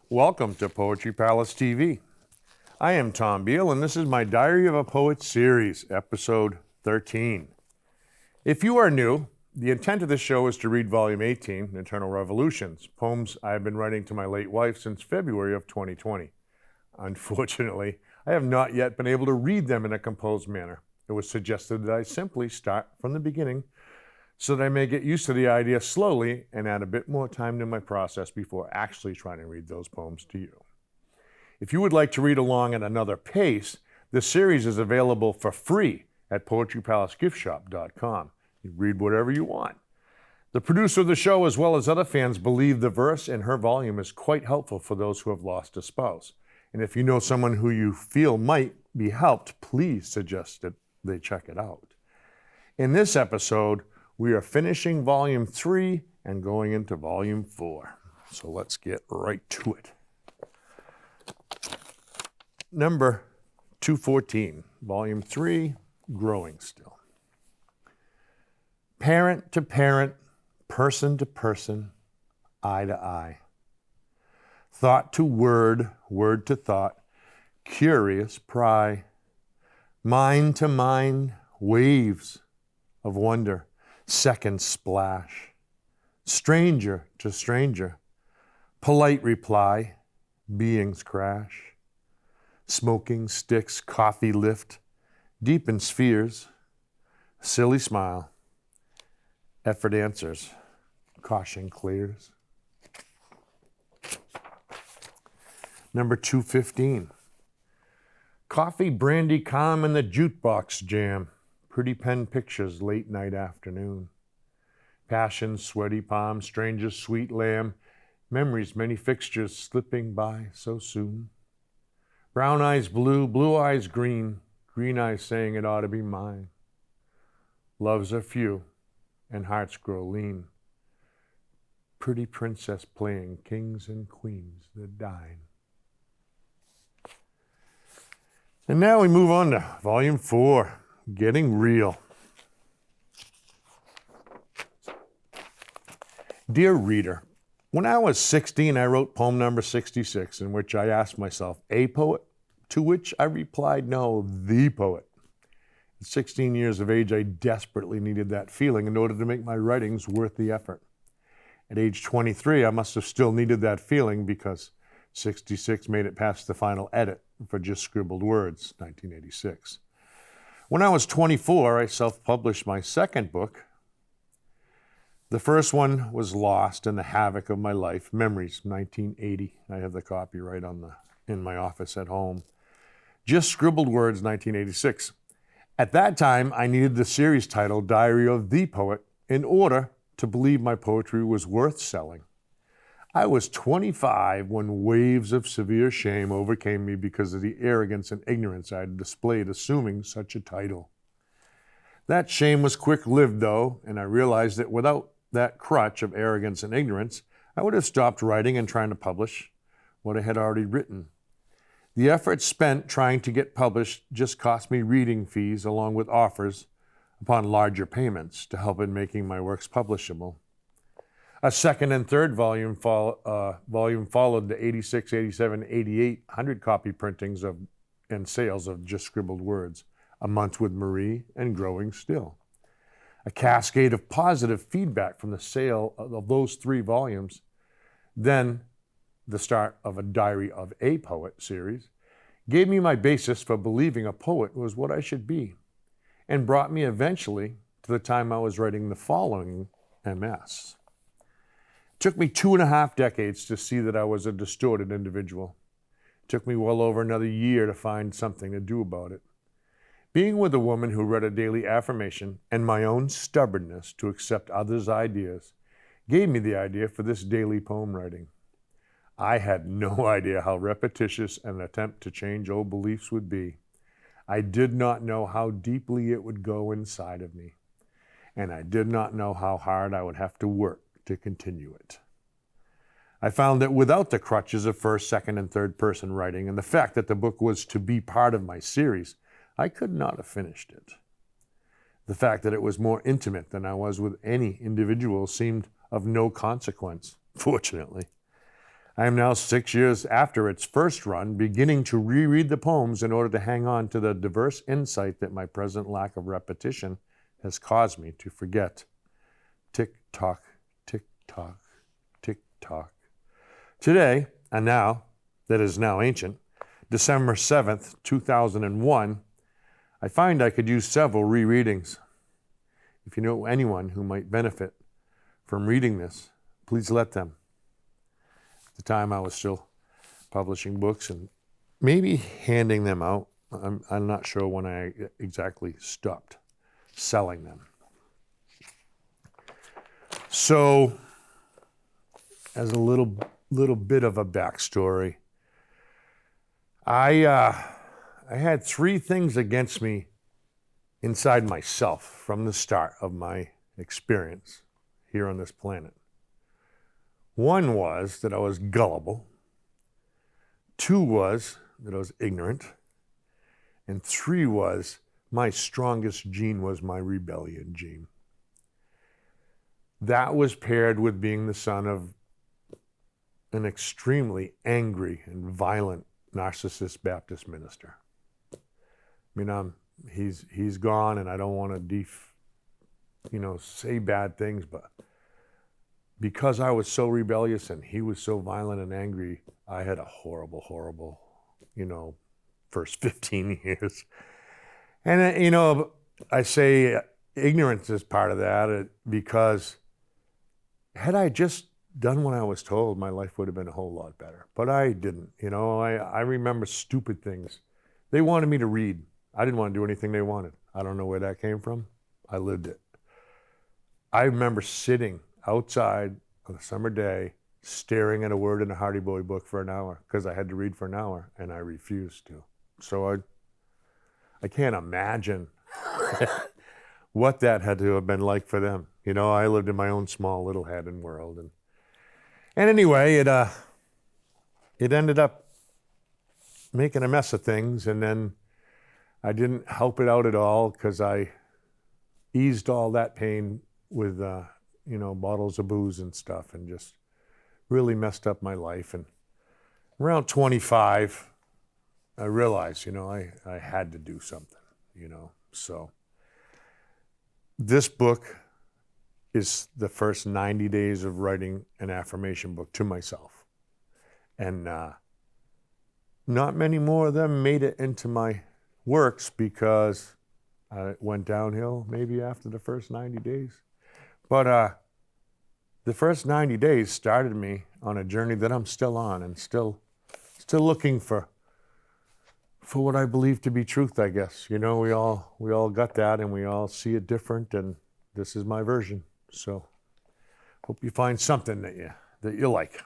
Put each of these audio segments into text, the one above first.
Welcome to Poetry Palace TV. I am Tom Beal, and this is my Diary of a Poet series, episode 13. If you are new, the intent of this show is to read Volume 18, Eternal Revolutions, poems I have been writing to my late wife since February of 2020. Unfortunately, I have not yet been able to read them in a composed manner. It was suggested that I simply start from the beginning so that I may get used to the idea slowly and add a bit more time to my process before actually trying to read those poems to you. If you would like to read along at another pace, this series is available for free at poetrypalacegiftshop.com. You read whatever you want. The producer of the show, as well as other fans, believe the verse in her volume is quite helpful for those who have lost a spouse. And if you know someone who you feel might be helped, please suggest that they check it out. In this episode, we are finishing Volume 3 and going into Volume 4. So let's get right to it. Number 214, Volume 3, Growing Still. Parent to parent, person to person, eye to eye. Thought to word, word to thought, curious pry. Mind to mind, waves of wonder, second splash. Stranger to stranger, polite reply, beings crash. Smoking sticks, coffee lift, deep in spheres, silly smile. Effort answers, caution clears. Number 215. Coffee, brandy, calm, and the jukebox jam. Pretty pen pictures, late night afternoon. Passion, sweaty palm, stranger's sweet lamb. Memories, many fixtures slipping by so soon. Brown eyes blue, blue eyes green. Green eyes saying it ought to be mine. Loves are few, and hearts grow lean. Pretty princess playing kings and queens that dine. And now we move on to Volume 4, Getting Real. Dear reader, when I was 16, I wrote poem number 66, in which I asked myself, a poet? To which I replied, no, the poet. At 16 years of age, I desperately needed that feeling in order to make my writings worth the effort. At age 23, I must have still needed that feeling because 66 made it past the final edit for Just Scribbled Words, 1986. When I was 24, I self-published my second book. The first one was lost in the havoc of my life, Memories, 1980. I have the copyright in my office at home. Just Scribbled Words, 1986. At that time, I needed the series title, Diary of the Poet, in order to believe my poetry was worth selling. I was 25 when waves of severe shame overcame me because of the arrogance and ignorance I had displayed assuming such a title. That shame was quick-lived, though, and I realized that without that crutch of arrogance and ignorance, I would have stopped writing and trying to publish what I had already written. The effort spent trying to get published just cost me reading fees along with offers upon larger payments to help in making my works publishable. A second and third volume followed the 86, 87, 88 100-copy printings and sales of Just Scribbled Words, A Month with Marie, and Growing Still. A cascade of positive feedback from the sale of those 3 volumes, then the start of a Diary of a Poet series, gave me my basis for believing a poet was what I should be, and brought me eventually to the time I was writing the following MS. It took me 2.5 decades to see that I was a distorted individual. It took me well over another year to find something to do about it. Being with a woman who read a daily affirmation and my own stubbornness to accept others' ideas gave me the idea for this daily poem writing. I had no idea how repetitious an attempt to change old beliefs would be. I did not know how deeply it would go inside of me. And I did not know how hard I would have to work to continue it. I found that without the crutches of first, second, and third person writing and the fact that the book was to be part of my series, I could not have finished it. The fact that it was more intimate than I was with any individual seemed of no consequence, fortunately. I am now 6 years after its first run, beginning to reread the poems in order to hang on to the diverse insight that my present lack of repetition has caused me to forget. Tick tock, tick tock, tick tock. Today, and now, that is now ancient, December 7th, 2001, I find I could use several rereadings. If you know anyone who might benefit from reading this, please let them. At the time I was still publishing books and maybe handing them out. I'm not sure when I exactly stopped selling them. So, as a little bit of a backstory, I had three things against me inside myself from the start of my experience here on this planet. One was that I was gullible. Two was that I was ignorant. And three was my strongest gene was my rebellion gene. That was paired with being the son of an extremely angry and violent narcissist Baptist minister. I mean, he's gone, and I don't want to say bad things, but because I was so rebellious and he was so violent and angry, I had a horrible, first 15 years. And, I say ignorance is part of that because had I just done what I was told, my life would have been a whole lot better. But I didn't. I remember stupid things. They wanted me to read. I didn't want to do anything they wanted. I don't know where that came from. I lived it. I remember sitting outside on a summer day, staring at a word in a Hardy Boy book for an hour because I had to read for an hour, and I refused to. So I can't imagine what that had to have been like for them. I lived in my own small little head and world, and anyway, it ended up making a mess of things, and then I didn't help it out at all because I eased all that pain with bottles of booze and stuff, and just really messed up my life. And around 25, I realized, I had to do something, So this book is the first 90 days of writing an affirmation book to myself. And not many more of them made it into my works because it went downhill maybe after the first 90 days. But the first 90 days started me on a journey that I'm still on and still looking for what I believe to be truth, I guess. We all got that, and we all see it different, and this is my version. So hope you find something that you like.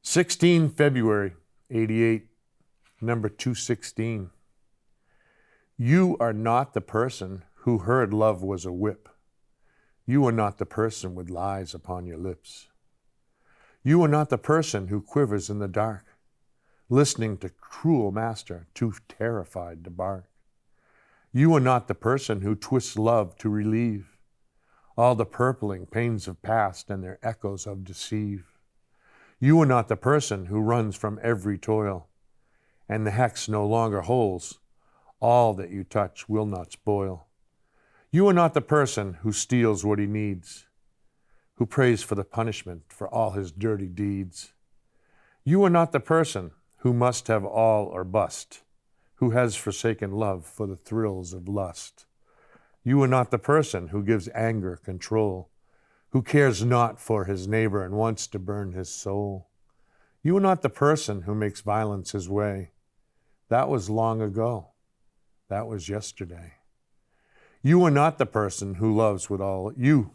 16 February 88, number 216. You are not the person who heard love was a whip. You are not the person with lies upon your lips. You are not the person who quivers in the dark, listening to cruel master, too terrified to bark. You are not the person who twists love to relieve all the purpling pains of past and their echoes of deceive. You are not the person who runs from every toil, and the hex no longer holds. All that you touch will not spoil. You are not the person who steals what he needs, who prays for the punishment for all his dirty deeds. You are not the person who must have all or bust, who has forsaken love for the thrills of lust. You are not the person who gives anger control, who cares not for his neighbor and wants to burn his soul. You are not the person who makes violence his way. That was long ago. That was yesterday. You are not the person who loves with all you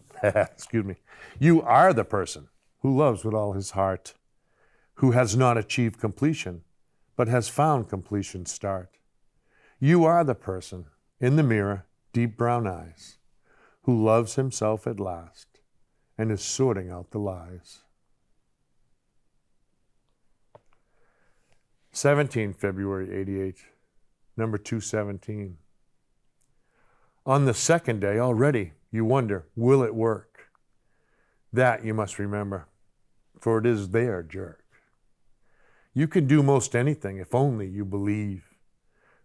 You are the person who loves with all his heart, who has not achieved completion, but has found completion's start. You are the person in the mirror, deep brown eyes, who loves himself at last and is sorting out the lies. 17 February 88, number 217. On the second day already, you wonder, will it work? That you must remember, for it is their jerk. You can do most anything if only you believe.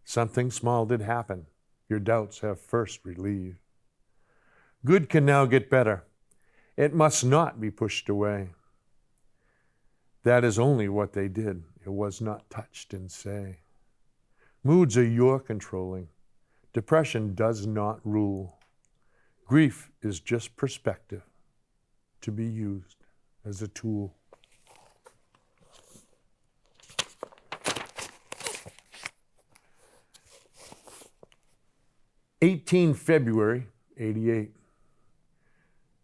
Something small did happen. Your doubts have first relieved. Good can now get better. It must not be pushed away. That is only what they did. It was not touched and say. Moods are your controlling. Depression does not rule. Grief is just perspective to be used as a tool. February 88.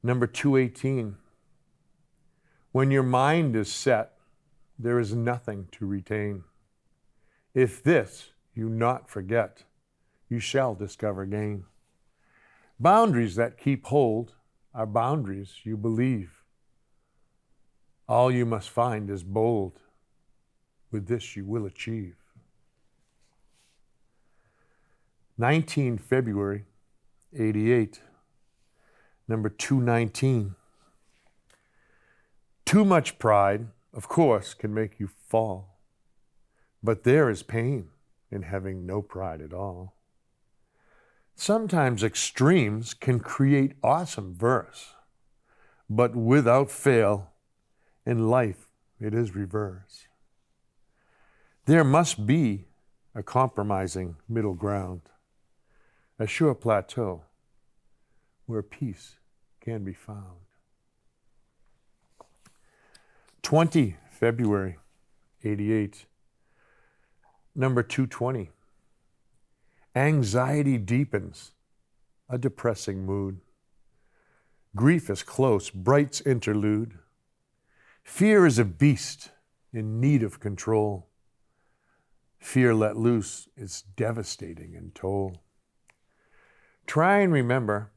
Number 218. When your mind is set, there is nothing to retain. If this you not forget, you shall discover gain. Boundaries that keep hold are boundaries you believe. All you must find is bold. With this you will achieve. 19 February 88. Number 219. Too much pride, of course, can make you fall. But there is pain in having no pride at all. Sometimes extremes can create awesome verse, but without fail, in life it is reverse. There must be a compromising middle ground, a sure plateau where peace can be found. 20 February 88. Number 220. Anxiety deepens a depressing mood. Grief is close, bright's interlude. Fear is a beast in need of control. Fear let loose is devastating in toll. Try and remember,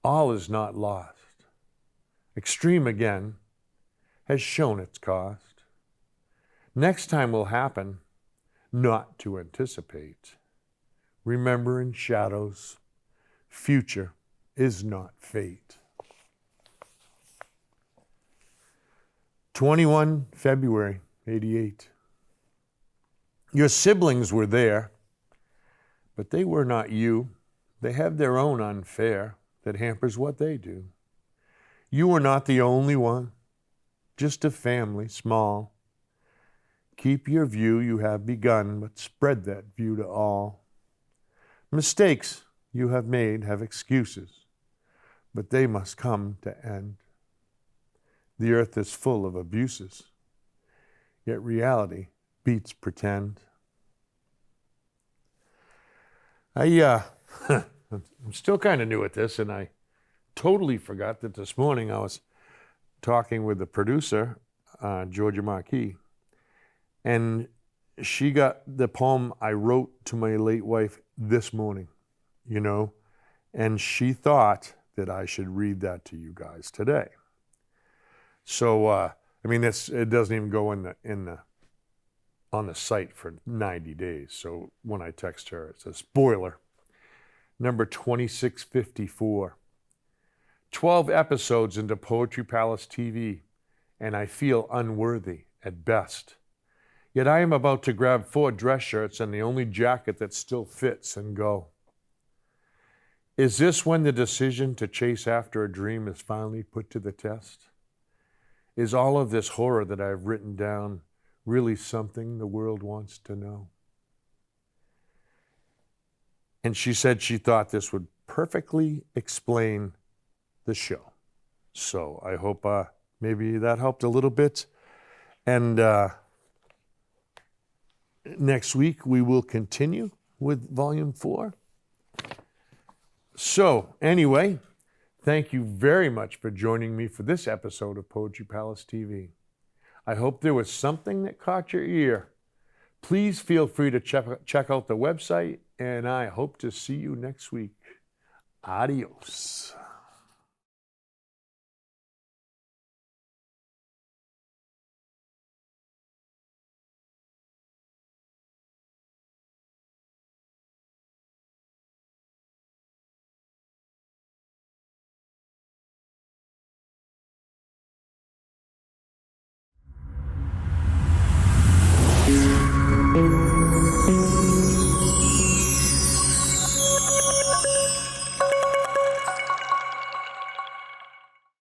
all is not lost. Extreme again has shown its cost. Next time will happen, not to anticipate. Remember in shadows, future is not fate. 21 February 88. Your siblings were there, but they were not you. They have their own unfair that hampers what they do. You were not the only one, just a family, small. Keep your view you have begun, but spread that view to all. Mistakes you have made have excuses, but they must come to end. The earth is full of abuses, yet reality beats pretend. I'm still kind of new at this, and I totally forgot that this morning I was talking with the producer, Georgia Marquis, and she got the poem I wrote to my late wife this morning, and she thought that I should read that to you guys today. So, it doesn't even go on the site for 90 days. So when I text her, it's a spoiler. Number 2654. 12 episodes into Poetry Palace TV, and I feel unworthy at best. Yet I am about to grab 4 dress shirts and the only jacket that still fits and go. Is this when the decision to chase after a dream is finally put to the test? Is all of this horror that I've written down really something the world wants to know? And she said she thought this would perfectly explain the show. So I hope maybe that helped a little bit. And next week we will continue with Volume 4. So anyway, thank you very much for joining me for this episode of Poetry Palace TV. I hope there was something that caught your ear. Please feel free to check out the website, and I hope to see you next week. Adios. you.